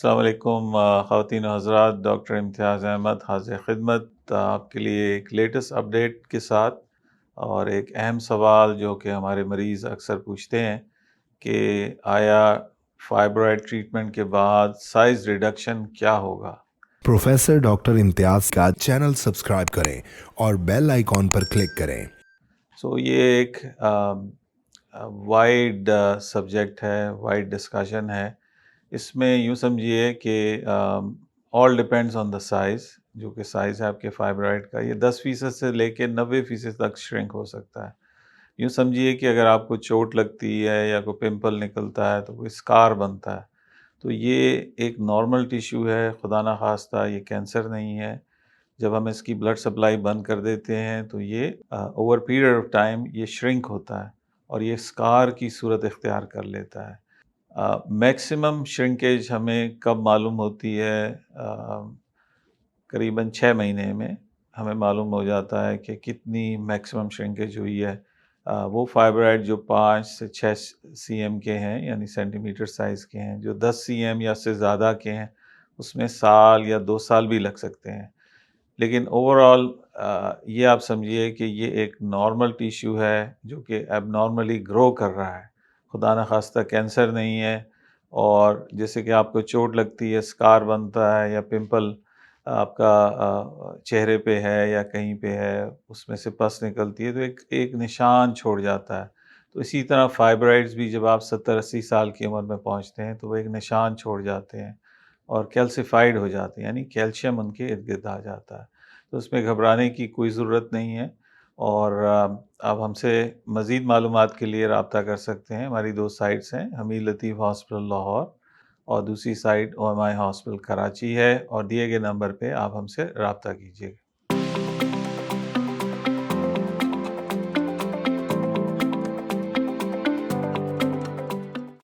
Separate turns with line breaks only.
السلام علیکم خواتین و حضرات، ڈاکٹر امتیاز احمد حاضر خدمت آپ کے لیے ایک لیٹسٹ اپڈیٹ کے ساتھ، اور ایک اہم سوال جو کہ ہمارے مریض اکثر پوچھتے ہیں کہ آیا فائبرائڈ ٹریٹمنٹ کے بعد سائز ریڈکشن کیا ہوگا؟
پروفیسر ڈاکٹر امتیاز کا چینل سبسکرائب کریں اور بیل آئیکن پر کلک کریں۔
یہ ایک وائڈ سبجیکٹ ہے، وائڈ ڈسکشن ہے۔ اس میں یوں سمجھیے کہ آل ڈپینڈز آن دا سائز، جو کہ سائز ہے آپ کے فائبرائڈ کا، یہ 10% سے لے کے 90% تک شرنک ہو سکتا ہے۔ یوں سمجھیے کہ اگر آپ کو چوٹ لگتی ہے یا کوئی پمپل نکلتا ہے تو کوئی اسکار بنتا ہے، تو یہ ایک نارمل ٹیشو ہے، خدا نخواستہ یہ کینسر نہیں ہے۔ جب ہم اس کی بلڈ سپلائی بند کر دیتے ہیں تو یہ اوور پیریڈ آف ٹائم یہ شرنک ہوتا ہے اور یہ اسکار کی صورت اختیار کر لیتا ہے۔ میکسیمم شرنکیج ہمیں کب معلوم ہوتی ہے؟ قریباً 6 مہینے میں ہمیں معلوم ہو جاتا ہے کہ کتنی میکسیمم شرنکیج ہوئی ہے۔ وہ فائبرائڈ جو 5 سے 6 سی ایم کے ہیں، یعنی سینٹی میٹر سائز کے ہیں، جو 10 سی ایم یا سے زیادہ کے ہیں، اس میں سال یا 2 سال بھی لگ سکتے ہیں۔ لیکن اوورآل یہ آپ سمجھیے کہ یہ ایک نارمل ٹیشو ہے جو کہ اب نارملی گرو کر رہا ہے، خدا نخواستہ کینسر نہیں ہے۔ اور جیسے کہ آپ کو چوٹ لگتی ہے، اسکار بنتا ہے یا پمپل آپ کا چہرے پہ ہے یا کہیں پہ ہے، اس میں سے پس نکلتی ہے تو ایک نشان چھوڑ جاتا ہے۔ تو اسی طرح فائبرائڈز بھی جب آپ 70-80 سال کی عمر میں پہنچتے ہیں تو وہ ایک نشان چھوڑ جاتے ہیں اور کیلسیفائڈ ہو جاتے ہیں، یعنی کیلشیم ان کے ارد گرد آ جاتا ہے۔ تو اس میں گھبرانے کی کوئی ضرورت نہیں ہے، اور آپ ہم سے مزید معلومات کے لیے رابطہ کر سکتے ہیں۔ ہماری 2 سائٹس ہیں، حمید لطیف ہاسپٹل لاہور اور دوسری سائٹ OMI ہاسپٹل کراچی ہے، اور دیے گئے نمبر پہ آپ ہم سے رابطہ کیجیے گا۔